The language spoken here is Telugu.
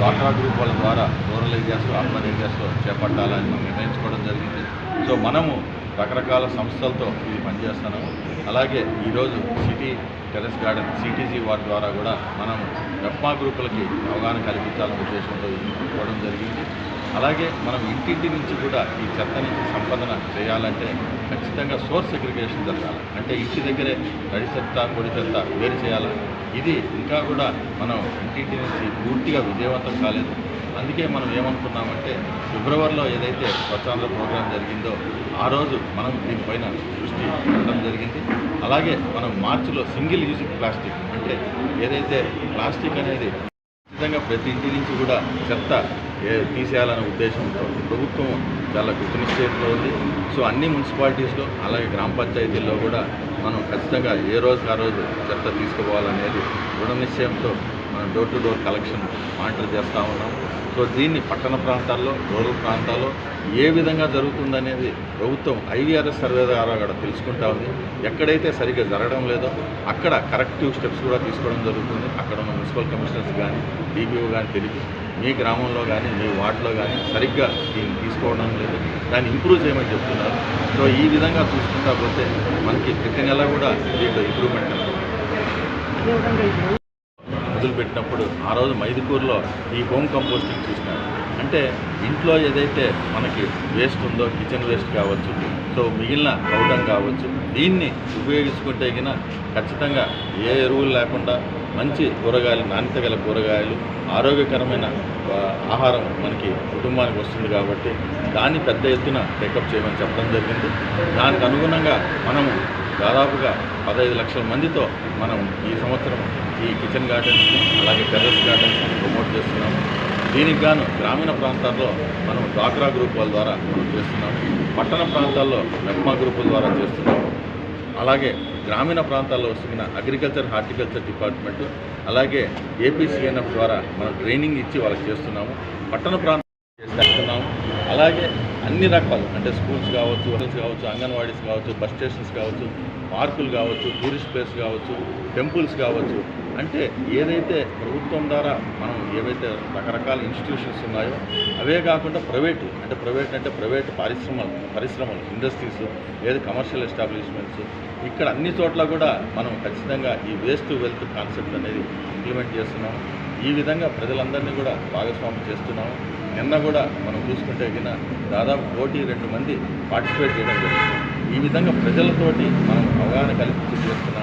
డ్వాక్రా గ్రూప్ వాళ్ళ ద్వారా రూరల్ ఏరియాస్లో అర్బన్ ఏరియాస్లో చేపట్టాలని మనం నిర్ణయించుకోవడం జరిగింది. సో మనము రకరకాల సంస్థలతో ఇది పనిచేస్తున్నాము. అలాగే ఈరోజు సిటీ టెర్రస్ గార్డెన్ సిటీజీ వారి ద్వారా కూడా మనం వెప్మా గ్రూపులకి అవగాహన కల్పించాలనే ఉద్దేశంతో ఇది ఇవ్వడం జరిగింది. అలాగే మనం ఇంటింటి నుంచి కూడా ఈ చెత్తని సంపాదన చేయాలంటే ఖచ్చితంగా సోర్స్ సెగ్రిగేషన్ జరగాలి. అంటే ఇంటి దగ్గరే తడి చెత్త పొడి చెత్త వేరు చేయాలి. ఇది ఇంకా కూడా మనం ఇంటింటి నుంచి పూర్తిగా విజయవంతం కాలేదు. అందుకే మనం ఏమనుకున్నామంటే ఫిబ్రవరిలో ఏదైతే స్వచ్ఛాంధ్ర ప్రోగ్రాం జరిగిందో ఆ రోజు మనం దీనిపైన దృష్టి పెట్టడం జరిగింది. అలాగే మనం మార్చిలో సింగిల్ యూజింగ్ ప్లాస్టిక్ అంటే ఏదైతే ప్లాస్టిక్ అనేది ఖచ్చితంగా ప్రతి ఇంటి నుంచి కూడా చెత్త తీసేయాలనే ఉద్దేశంతో ప్రభుత్వం చాలా కృతనిశ్చయంతో ఉంది. సో అన్ని మున్సిపాలిటీస్లో అలాగే గ్రామ పంచాయతీల్లో కూడా మనం ఖచ్చితంగా ఏ రోజుకి ఆ రోజు చెత్త తీసుకుపోవాలనేది దృఢ నిశ్చయంతో మనం door to door collection monitor చేస్తూ ఉన్నాం. సో దీన్ని పట్టణ ప్రాంతాల్లో రూరల్ ప్రాంతాల్లో ఏ విధంగా జరుగుతుందనేది ప్రభుత్వం ఐవీఆర్ఎస్ సర్వే ద్వారా కూడా తెలుసుకుంటా ఉంది. ఎక్కడైతే సరిగ్గా జరగడం లేదో అక్కడ కరెక్టివ్ స్టెప్స్ కూడా తీసుకోవడం జరుగుతుంది. అక్కడ ఉన్న మున్సిపల్ కమిషనర్స్ కానీ డీపీఓ కానీ తెలిపి మీ గ్రామంలో కానీ మీ వార్డులో కానీ సరిగ్గా దీన్ని తీసుకోవడం లేదు, దాన్ని ఇంప్రూవ్ చేయమని చెప్తున్నారు. సో ఈ విధంగా చూసుకుంటా పోతే మనకి ప్రతి నెల కూడా దీంట్లో ఇంప్రూవ్మెంట్ మొదలుపెట్టినప్పుడు ఆ రోజు మైదుకూరులో ఈ హోమ్ కంపోస్టింగ్ చూసినారు. అంటే ఇంట్లో ఏదైతే మనకి వేస్ట్ ఉందో కిచెన్ వేస్ట్ కావచ్చు, సో మిగిలిన కౌడం కావచ్చు, దీన్ని ఉపయోగించుకుంటే గిన ఖచ్చితంగా ఏ ఎరువులు లేకుండా మంచి కూరగాయలు, నాణ్యత గల కూరగాయలు, ఆరోగ్యకరమైన ఆహారం మనకి కుటుంబానికి వస్తుంది. కాబట్టి దాన్ని పెద్ద ఎత్తున టేకప్ చేయమని చెప్పడం జరిగింది. దానికి అనుగుణంగా మనము దాదాపుగా 15 లక్షల మందితో మనం ఈ సంవత్సరం ఈ కిచెన్ గార్డెన్స్ని అలాగే టెర్రస్ గార్డెన్స్ని ప్రమోట్ చేస్తున్నాము. దీనికి గాను గ్రామీణ ప్రాంతాల్లో మనం డ్వాక్రా గ్రూప్ వాళ్ళ ద్వారా మనం చేస్తున్నాము. పట్టణ ప్రాంతాల్లో వెప్మా గ్రూపుల ద్వారా చేస్తున్నాము. అలాగే గ్రామీణ ప్రాంతాల్లో వస్తున్న అగ్రికల్చర్ హార్టికల్చర్ డిపార్ట్మెంటు అలాగే ఏపీసీఎన్ఎఫ్ ద్వారా మనం ట్రైనింగ్ ఇచ్చి వాళ్ళకి చేస్తున్నాము. పట్టణ ప్రాంతాల్లో చేస్తున్నాము. అలాగే అన్ని రకాలు అంటే స్కూల్స్ కావచ్చు, హోటల్స్ కావచ్చు, అంగన్వాడీస్ కావచ్చు, బస్ స్టేషన్స్ కావచ్చు, పార్కులు కావచ్చు, టూరిస్ట్ ప్లేస్ కావచ్చు, టెంపుల్స్ కావచ్చు, అంటే ఏదైతే ప్రభుత్వం ద్వారా మనం ఏవైతే రకరకాల ఇన్స్టిట్యూషన్స్ ఉన్నాయో అవే కాకుండా ప్రైవేటు అంటే ప్రైవేట్ పరిశ్రమలు ఇండస్ట్రీస్ లేదా కమర్షియల్ ఎస్టాబ్లిష్మెంట్స్ ఇక్కడ అన్ని చోట్ల కూడా మనం ఖచ్చితంగా ఈ వేస్ట్ టు వెల్త్ కాన్సెప్ట్ అనేది ఇంప్లిమెంట్ చేస్తున్నాము. ఈ విధంగా ప్రజలందరినీ కూడా భాగస్వామ్యం చేస్తున్నాము. నిన్న కూడా మనం చూసుకుంటే కింద దాదాపు 1-2 మంది పార్టిసిపేట్ చేయడం జరిగింది. ఈ విధంగా ప్రజలతోటి మనం అవగాహన కల్పించి చేస్తున్నాం.